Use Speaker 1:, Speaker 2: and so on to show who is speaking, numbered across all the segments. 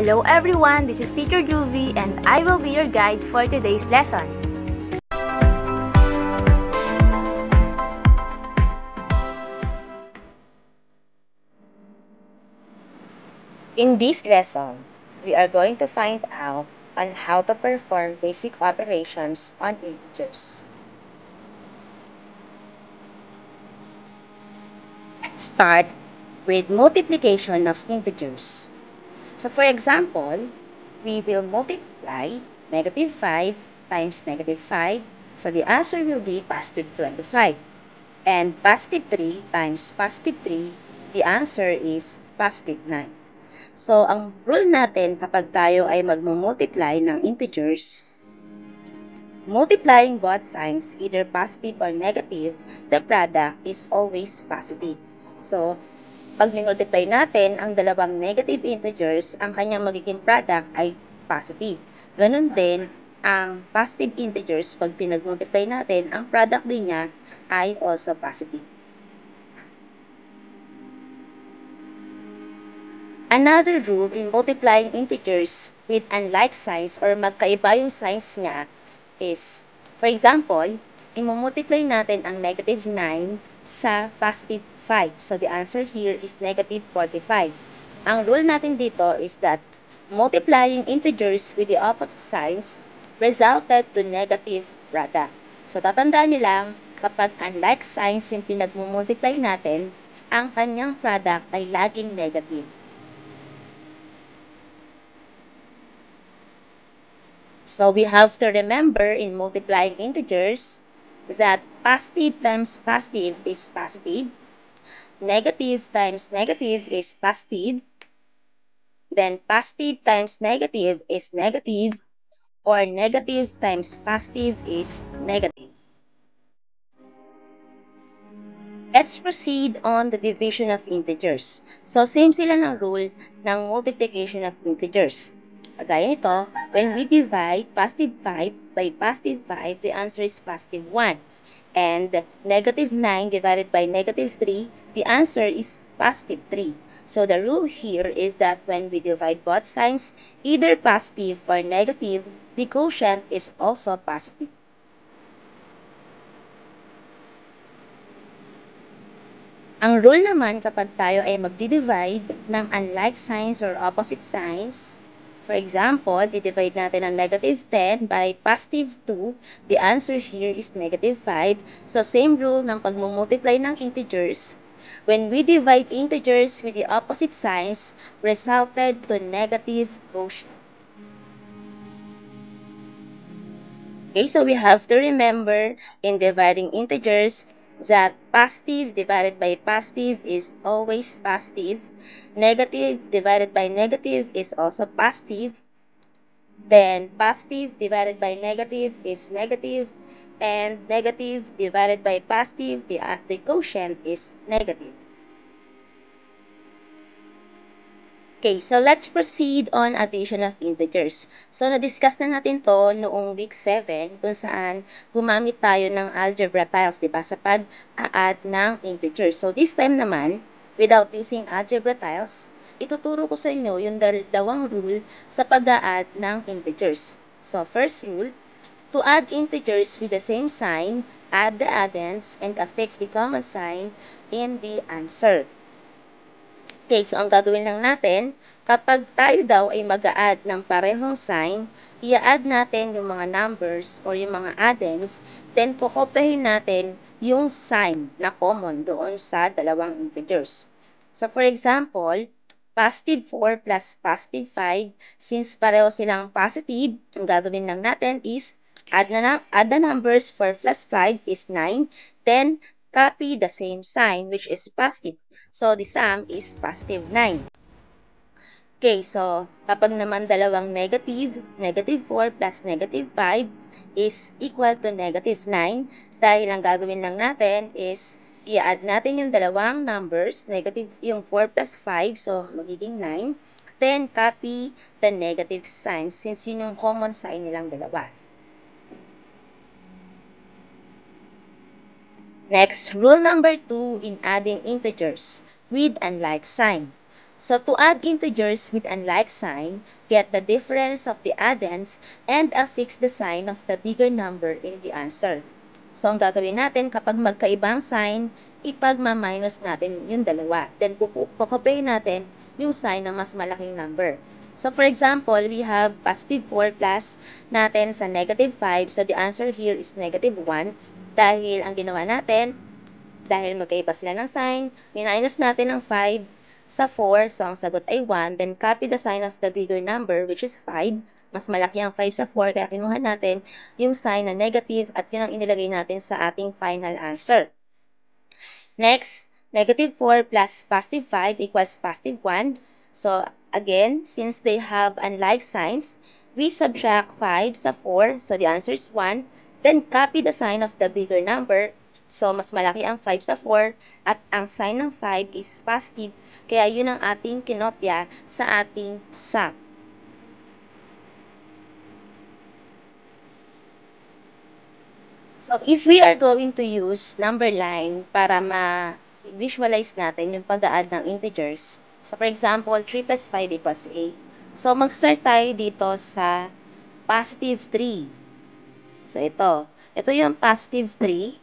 Speaker 1: Hello everyone, this is Teacher Juvie and I will be your guide for today's lesson.
Speaker 2: In this lesson, we are going to find out on how to perform basic operations on integers. Let's start with multiplication of integers. So for example, we will multiply negative 5 times negative 5. So the answer will be positive 25. And positive 3 times positive 3, the answer is positive 9. So, ang rule natin kapag tayo ay magmumultiply ng integers, multiplying both signs, either positive or negative, the product is always positive. So, pag minultiply natin ang dalawang negative integers, ang kanyang magiging product ay positive. Ganun din, ang positive integers, pag pinagmultiply natin, ang product din niya ay also positive. Another rule in multiplying integers with unlike signs or magkaiba yung signs niya is, for example, imumultiply natin ang negative 9 sa positive 5. So, the answer here is negative 45. Ang rule natin dito is that multiplying integers with the opposite signs resulted to negative product. So, tatandaan nyo lang, kapag unlike signs yung pinagmumultiply natin, ang kanyang product ay laging negative. So, we have to remember in multiplying integers that positive times positive is positive, negative times negative is positive, then positive times negative is negative, or negative times positive is negative. Let's proceed on the division of integers. So, same sila ng rule ng multiplication of integers. Kagaya nito, when we divide positive 5 by positive 5, the answer is positive 1. And negative 9 divided by negative 3, the answer is positive 3. So the rule here is that when we divide both signs, either positive or negative, the quotient is also positive. Ang rule naman kapag tayo ay magdi-divide ng unlike signs or opposite signs, for example, di-divide natin ang negative 10 by positive 2, the answer here is negative 5. So, same rule ng pagmumultiply ng integers. When we divide integers with the opposite signs, resulted to negative quotient. Okay, so we have to remember in dividing integers that positive divided by positive is always positive. Negative divided by negative is also positive. Then positive divided by negative is negative. And negative divided by positive, the quotient is negative. Okay, so let's proceed on addition of integers. So, na-discuss na natin to noong week 7 kung saan gumamit tayo ng algebra tiles, diba, sa pag-add ng integers. So, this time naman, without using algebra tiles, ituturo ko sa inyo yung dalawang rule sa pag-add ng integers. So, first rule, to add integers with the same sign, add the addends and affix the common sign in the answer. Okay, so ang gagawin lang natin, kapag tayo daw ay mag-a-add ng parehong sign, i-add natin yung mga numbers or yung mga addends, then kukopyahin natin yung sign na common doon sa dalawang integers. So for example, positive 4 plus positive 5, since pareho silang positive, ang gagawin lang natin is add the numbers. 4 plus 5 is 9, then copy the same sign which is positive. So, the sum is positive 9. Okay, so, kapag naman dalawang negative, negative 4 plus negative 5 is equal to negative 9, dahil ang gagawin lang natin is i-add natin yung dalawang numbers, negative yung 4 plus 5, so magiging 9. Then, copy the negative sign since yun yung common sign nilang dalawa. Next, rule number 2 in adding integers with unlike sign. So, to add integers with unlike sign, get the difference of the addends and affix the sign of the bigger number in the answer. So, ang gagawin natin kapag magkaibang sign, ipagma-minus natin yung dalawa. Then, kukopyahin natin yung sign ng mas malaking number. So, for example, we have positive 4 plus natin sa negative 5. So, the answer here is negative 1. Dahil ang ginawa natin, dahil magkaiba sila ng sign, minus natin ang 5 sa 4. So, ang sagot ay 1. Then, copy the sign of the bigger number, which is 5. Mas malaki ang 5 sa 4, kaya kinuha natin yung sign na negative at yun ang inilagay natin sa ating final answer. Next, negative 4 plus positive 5 equals positive 1. So, again, since they have unlike signs, we subtract 5 sa 4. So, the answer is 1. Then, copy the sign of the bigger number. So, mas malaki ang 5 sa 4 at ang sign ng 5 is positive. Kaya yun ang ating kinopya sa ating sum. So, if we are going to use number line para ma-visualize natin yung pag-add ng integers, so for example, 3 plus 5 equals 8. So, mag-start tayo dito sa positive 3. So, ito yung positive 3.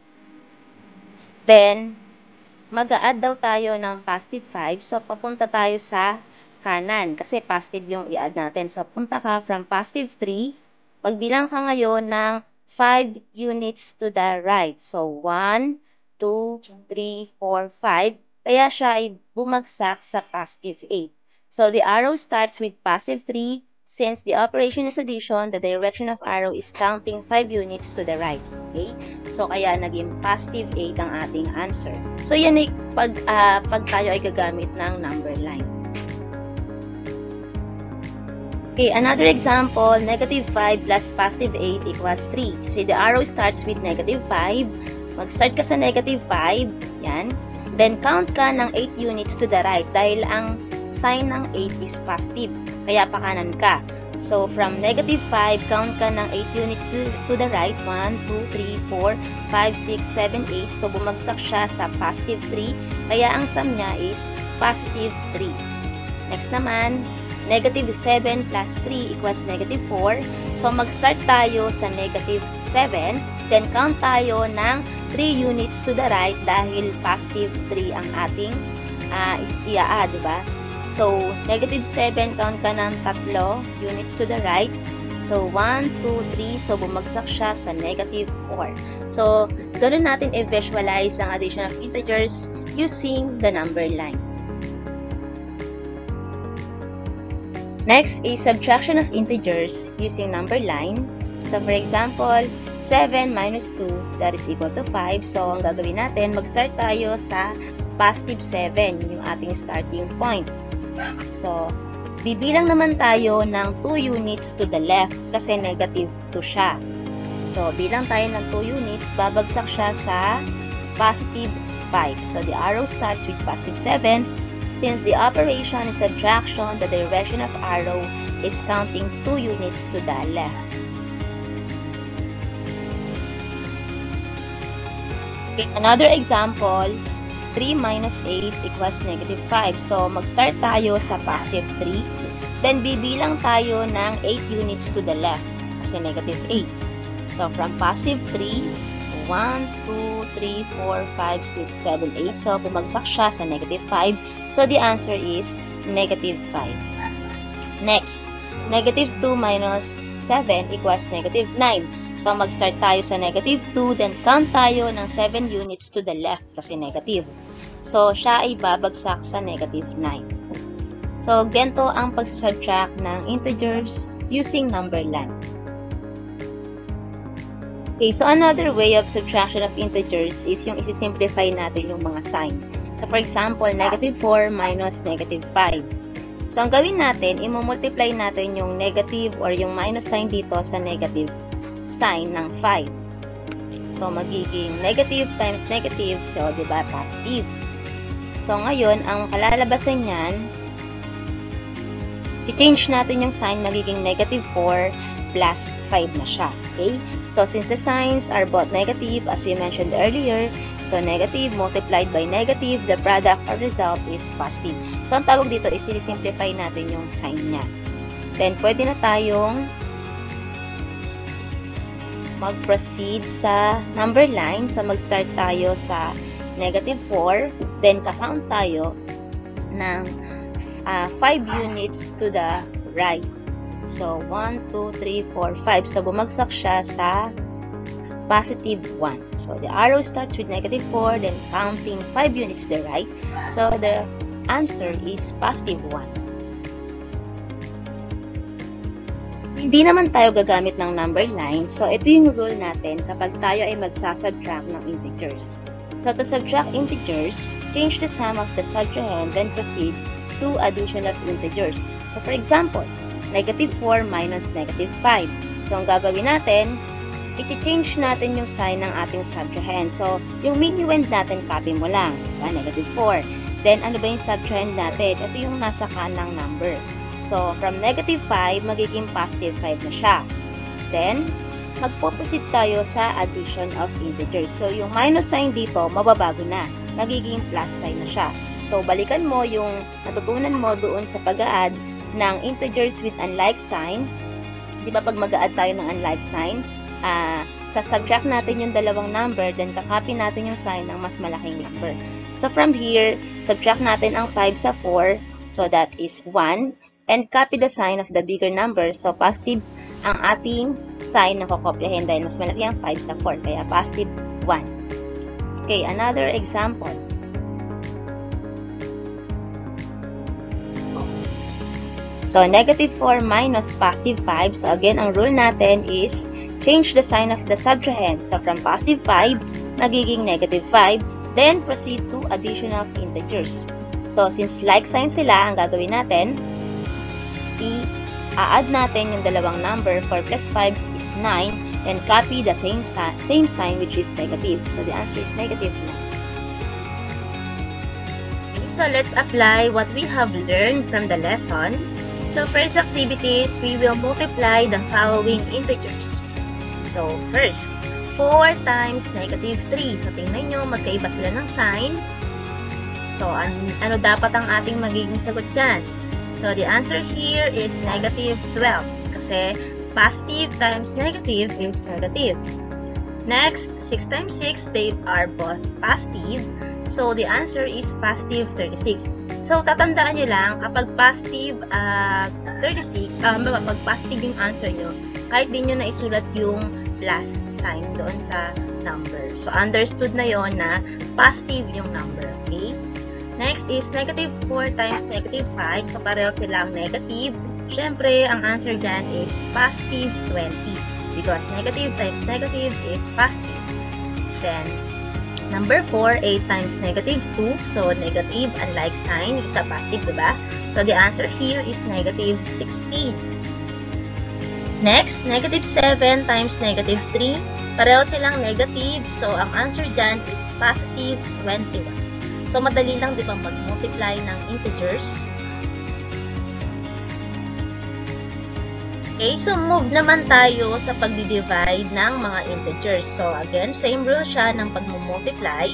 Speaker 2: Then, mag-a-add daw tayo ng positive 5. So, papunta tayo sa kanan kasi positive yung i-add natin. So, punta ka from positive 3. Magbilang ka ngayon ng 5 units to the right. So, 1, 2, 3, 4, 5. Kaya siya ay bumagsak sa positive 8. So, the arrow starts with positive 3. Since the operation is addition, the direction of arrow is counting 5 units to the right. Okay? So, kaya naging positive 8 ang ating answer. So, yan ay pag tayo ay gagamit ng number line. Okay, another example, negative 5 plus positive 8 equals 3. See, the arrow starts with negative 5. Mag-start ka sa negative 5. Yan. Then, count ka ng 8 units to the right dahil ang sign ng 8 is positive. Kaya pakanan ka. So, from negative 5, count ka ng 8 units to the right. 1, 2, 3, 4, 5, 6, 7, 8. So, bumagsak siya sa positive 3. Kaya ang sum niya is positive 3. Next naman, negative 7 plus 3 equals negative 4. So, mag-start tayo sa negative 7. Then, count tayo ng 3 units to the right dahil positive 3 ang ating is-ia-add, diba? So, negative 7, count ka ng 3 units to the right. So, 1, 2, 3. So, bumagsak siya sa negative 4. So, ganun natin i-visualize ang addition of integers using the number line. Next is subtraction of integers using number line. So, for example, 7 minus 2, that is equal to 5. So, ang gagawin natin, mag-start tayo sa positive 7, yung ating starting point. So, bibilang naman tayo ng 2 units to the left kasi negative 2 siya. So, bilang tayo ng 2 units, babagsak siya sa positive 5. So, the arrow starts with positive 7. Since the operation is subtraction, the direction of arrow is counting 2 units to the left. Okay, another example, 3 minus 8 equals negative 5. So, mag-start tayo sa positive 3. Then, bibilang tayo ng 8 units to the left kasi negative 8. So, from positive 3, 1, 2, 3, 4, 5, 6, 7, 8. So, bumagsak siya sa negative 5. So, the answer is negative 5. Next, negative 2 minus 7 equals negative 9. So, mag-start tayo sa negative 2, then count tayo ng 7 units to the left kasi negative. So, siya ay babagsak sa negative 9. So, ganito ang pag-subtract ng integers using number line. Okay, so another way of subtraction of integers is yung isi-simplify natin yung mga sign. So, for example, negative 4 minus negative 5. So, ang gawin natin, i-multiply natin yung negative or yung minus sign dito sa negative sign ng 5. So, magiging negative times negative. So, diba, positive. So, ngayon, ang kalalabasan niyan, i-change natin yung sign, magiging negative 4. plus 5 na siya. Okay? So, since the signs are both negative, as we mentioned earlier, so negative multiplied by negative, the product or result is positive. So, ang tawag dito is i-simplify natin yung sign niya. Then, pwede na tayong mag-proceed sa number line. So, mag-start tayo sa negative 4. Then, ka-count tayo ng 5 units to the right. So, 1, 2, 3, 4, 5. So, bumagsak siya sa positive 1. So, the arrow starts with negative 4, then counting 5 units to the right. So, the answer is positive 1. Hindi naman tayo gagamit ng number line. So, ito yung rule natin kapag tayo ay magsasubtract ng integers. So, to subtract integers, change the sum of the subtrahend, then proceed to addition of integers. So, for example, negative 4 minus negative 5. So, ang gagawin natin, i-change natin yung sign ng ating subtrahend. So, yung minuend natin, copy mo lang. Negative 4. Then, ano ba yung subtrahend natin? Ito yung nasa kanang number. So, from negative 5, magiging positive 5 na siya. Then, magpo-proceed tayo sa addition of integers. So, yung minus sign dito, mababago na. Magiging plus sign na siya. So, balikan mo yung natutunan mo doon sa pag-a-add ng integers with unlike sign. Di ba pag mag-a-add tayo ng unlike sign, sa subtract natin yung dalawang number, then kakopy natin yung sign ng mas malaking number. So from here, subtract natin ang 5 sa 4, so that is 1, and copy the sign of the bigger number. So positive ang ating sign na kokopyahin dahil mas malaki ang 5 sa 4, kaya positive 1. Okay, another example. So, negative 4 minus positive 5. So, again, ang rule natin is change the sign of the subtrahend. So, from positive 5, magiging negative 5. Then, proceed to addition of integers. So, since like sign sila, ang gagawin natin, i-add natin yung dalawang number. 4 plus 5 is 9. And copy the same sign which is negative. So, the answer is negative 9. So, let's apply what we have learned from the lesson. So, first activities, we will multiply the following integers. So, first, 4 times negative 3. So, tingnan nyo, magkaiba sila ng sign. So, ano dapat ang ating magiging sagot dyan? So, the answer here is negative 12. Kasi, positive times negative is negative. Next, 6 times 6, they are both positive. So, the answer is positive 36. So, tatandaan nyo lang, kapag positive 36, pag positive yung answer nyo, kahit din nyo na isulat yung plus sign doon sa number. So, understood na yon na positive yung number, okay? Next is negative 4 times negative 5. So, pareho silang negative. Siyempre, ang answer dyan is positive 20. Because negative times negative is positive. Then, number 4, 8 times negative 2. So, negative, unlike sign, is a positive, diba? So, the answer here is negative 16. Next, negative 7 times negative 3. Pareho silang negative. So, ang answer dyan is positive 21. So, madali lang, diba, mag-multiply ng integers. Okay, so move naman tayo sa pagdi-divide ng mga integers. So, again, same rule siya ng pag-multiply.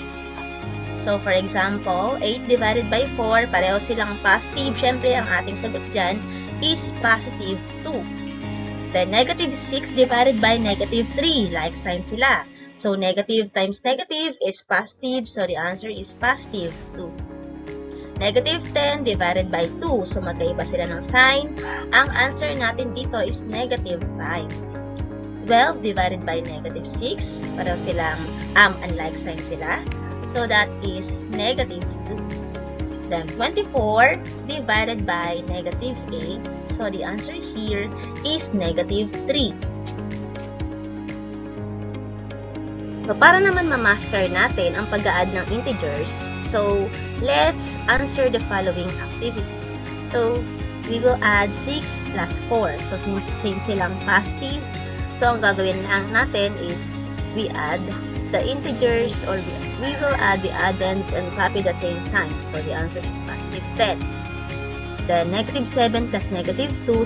Speaker 2: So, for example, 8 divided by 4, pareho silang positive. Siyempre, ang ating sagot dyan is positive 2. Then, negative 6 divided by negative 3, like sign sila. So, negative times negative is positive. So, the answer is positive 2. Negative 10 divided by 2. So, magkaiba sila ng sign. Ang answer natin dito is negative 5. 12 divided by negative 6. Pareho silang unlike sign sila. So, that is negative 2. Then, 24 divided by negative 8. So, the answer here is negative 3. So, para naman ma-master natin ang pag-a-add ng integers, so, let's answer the following activity. So, we will add 6 plus 4. So, since same silang positive, so, ang gagawin lang natin is we add the integers or we will add the addends and copy the same sign. So, the answer is positive 10. Then, negative 7 plus negative 2,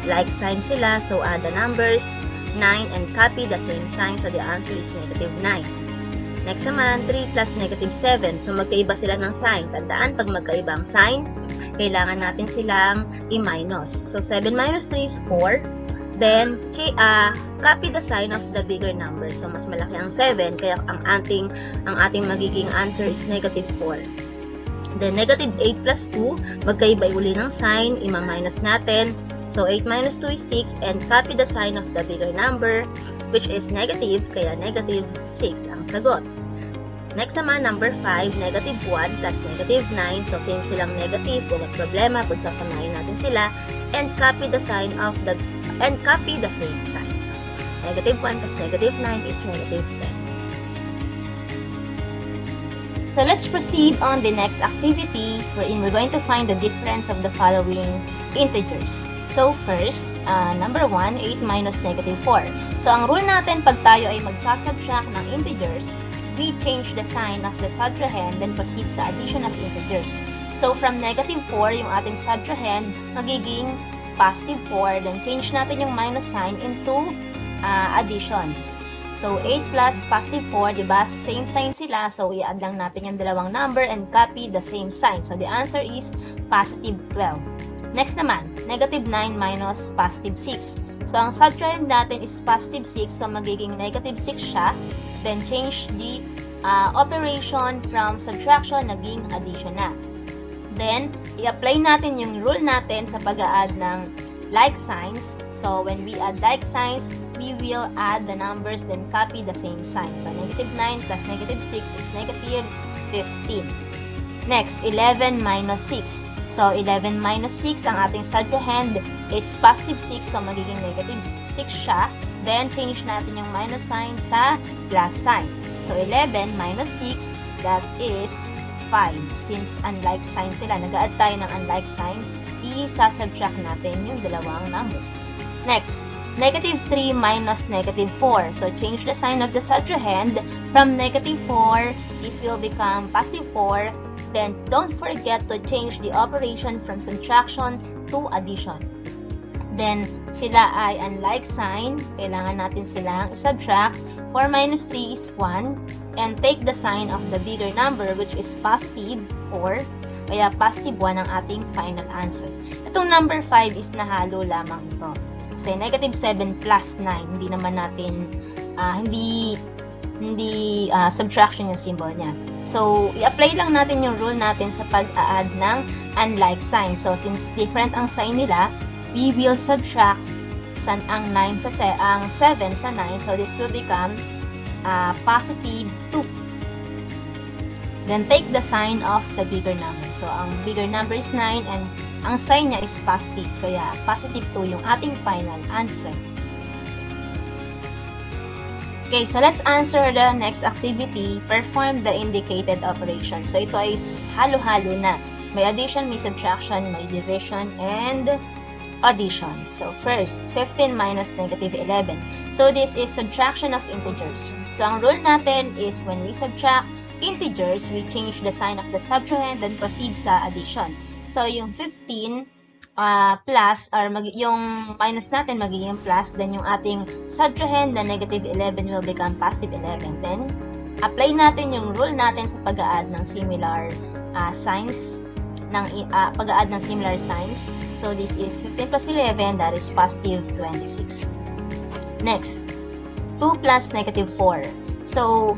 Speaker 2: like sign sila, so add the numbers 9 and copy the same sign, so the answer is negative 9. Next naman, 3 plus negative 7. So, magkaiba sila ng sign. Tandaan, pag magkaiba ang sign, kailangan natin silang i-minus. So, 7 minus 3 is 4. Then, copy the sign of the bigger number. So, mas malaki ang 7. Kaya ang ating magiging answer is negative 4. Then, negative 8 plus 2. Magkaiba uli ng sign. Ima-minus natin. So, 8 minus 2 is 6. And copy the sign of the bigger number, which is negative, kaya negative 6 ang sagot. Next naman, number 5, negative 1 plus negative 9. So, same silang negative. Kung may problema, kung sasamahin natin sila. And copy the same sign. So, negative 1 plus negative 9 is negative 10. So, let's proceed on the next activity wherein we're going to find the difference of the following integers. So, first, number 1, 8 minus negative 4. So, ang rule natin pag tayo ay magsasubtract ng integers, we change the sign of the subtrahend then proceed sa addition of integers. So, from negative 4, yung ating subtrahend, magiging positive 4, then change natin yung minus sign into addition. So, 8 plus positive 4, diba? Same sign sila. So, i-add lang natin yung dalawang number and copy the same sign. So, the answer is positive 12. Next naman, negative 9 minus positive 6. So, ang subtrahend natin is positive 6. So, magiging negative 6 siya. Then, change the operation from subtraction, naging addition na. Then, i-apply natin yung rule natin sa pag-a-add ng like signs. So, when we add like signs, we will add the numbers, then copy the same sign. So, negative 9 plus negative 6 is negative 15. Next, 11 minus 6. So, 11 minus 6, ang ating subtrahend is positive 6. So, magiging negative 6 siya. Then, change natin yung minus sign sa plus sign. So, 11 minus 6, that is 5. Since unlike sign sila, nag-add tayo ng unlike sign, i-subtract natin yung dalawang numbers. Next, negative 3 minus negative 4. So, change the sign of the subtrahend. From negative 4, this will become positive 4. Then, don't forget to change the operation from subtraction to addition. Then, sila ay unlike sign. Kailangan natin silang subtract. 4 minus 3 is 1. And take the sign of the bigger number, which is positive 4. Kaya positive 1 ang ating final answer. Itong number 5 is nahalo lamang ito. Kasi negative 7 plus 9. Hindi naman natin, hindi subtraction yung symbol niya. So, i-apply lang natin yung rule natin sa pag-a-add ng unlike sign. So, since different ang sign nila, we will subtract ang 7 sa 9. So, this will become positive 2. Then, take the sign of the bigger number. So, ang bigger number is 9 and ang sign niya is positive. Kaya, positive 2 yung ating final answer. Okay, so let's answer the next activity. Perform the indicated operation. So, ito ay halo-halo na. May addition, may subtraction, may division, and addition. So, first, 15 minus negative 11. So, this is subtraction of integers. So, ang rule natin is when we subtract integers, we change the sign of the subtrahend then proceed sa addition. So, yung 15 plus, or yung minus natin magiging plus, then yung ating subtrahend na negative 11 will become positive 11. Then, apply natin yung rule natin sa pag-a-add ng similar signs, pag-a-add ng similar signs. So, this is 15 plus 11, that is positive 26. Next, 2 plus negative 4. So,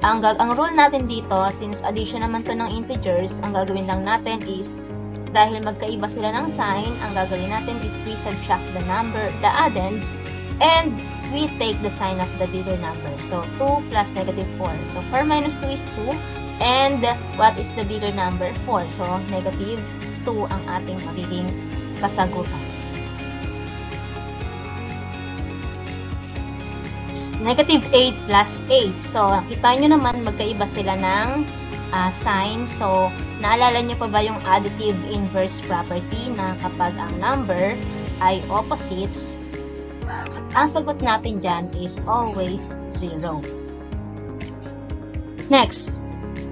Speaker 2: ang rule natin dito, since addition naman to ng integers, ang gagawin lang natin is, dahil magkaiba sila ng sign, ang gagawin natin is we subtract the addends, and we take the sign of the bigger number. So, 2 plus negative 4. So, 4 minus 2 is 2. And what is the bigger number? 4. So, negative 2 ang ating magiging kasagutan. Negative 8 plus 8. So, kita nyo naman magkaiba sila ng sign. So, naalala nyo pa ba yung additive inverse property na kapag ang number ay opposites, ang sagot natin dyan is always 0. Next,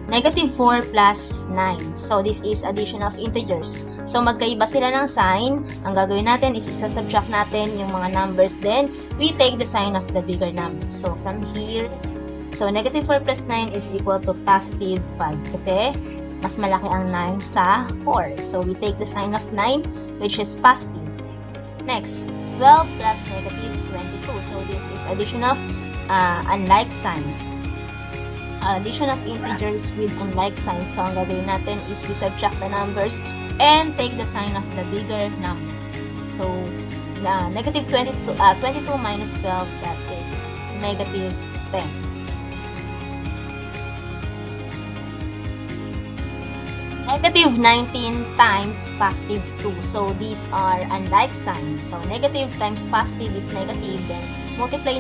Speaker 2: Negative 4 plus 9. So, this is addition of integers. So, magkaiba sila ng sign. Ang gagawin natin is isa-subtract natin yung mga numbers. Then, we take the sign of the bigger number. So, from here, so negative 4 plus 9 is equal to positive 5. Okay? Mas malaki ang 9 sa 4. So, we take the sign of 9, which is positive. Next, 12 plus negative 22. So, this is addition of unlike signs. Addition of integers with unlike signs. So, ang gagawin natin is we subtract the numbers and take the sign of the bigger number. So, negative 22 minus 12, that is negative 10. Negative 19 times positive 2. So, these are unlike signs. So, negative times positive is negative. Then, multiply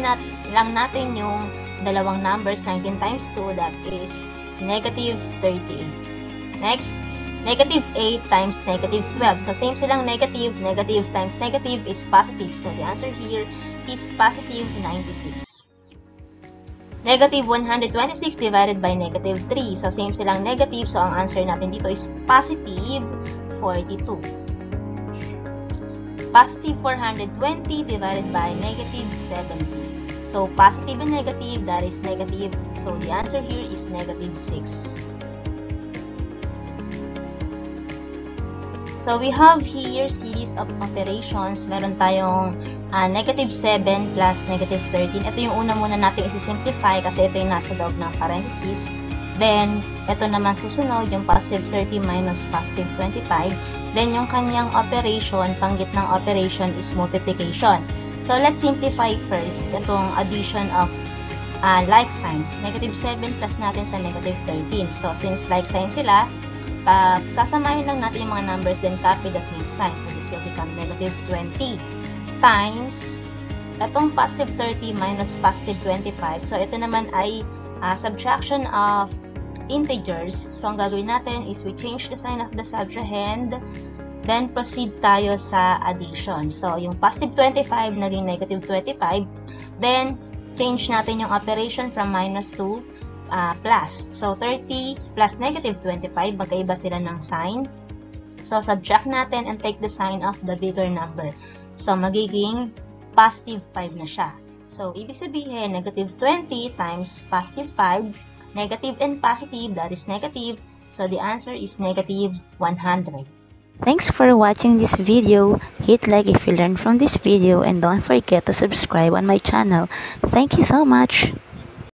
Speaker 2: lang natin yung dalawang numbers, 19 times 2, that is negative 38. Next, negative 8 times negative 12. So, same silang negative. Negative times negative is positive. So, the answer here is positive 96. Negative 126 divided by negative 3. So, same silang negative. So, ang answer natin dito is positive 42. Positive 420 divided by negative 70. So, positive and negative, that is negative. So, the answer here is negative 6. So, we have here series of operations. Meron tayong negative 7 plus negative 13. Ito yung una muna natin isi-simplify kasi ito yung nasa loob ng parenthesis. Then, ito naman susunod, yung positive 30 minus positive 25. Then, yung kanyang operation, panggitnang operation is multiplication. So, let's simplify first itong addition of like signs. Negative 7 plus natin sa negative 13. So, since like signs sila, sasamahin lang natin yung mga numbers, then copy the same sign. So, this will become negative 20 times itong positive 30 minus positive 25. So, ito naman ay subtraction of integers. So, ang gagawin natin is we change the sign of the subtrahend. Then, proceed tayo sa addition. So, yung positive 25 naging negative 25. Then, change natin yung operation from minus to plus. So, 30 plus negative 25, magkaiba sila ng sign. So, subtract natin and take the sign of the bigger number. So, magiging positive 5 na siya. So, ibig sabihin, negative 20 times positive 5, negative and positive, that is negative. So, the answer is negative 100.
Speaker 1: Thanks for watching this video. Hit like if you learned from this video and don't forget to subscribe on my channel. Thank you so much.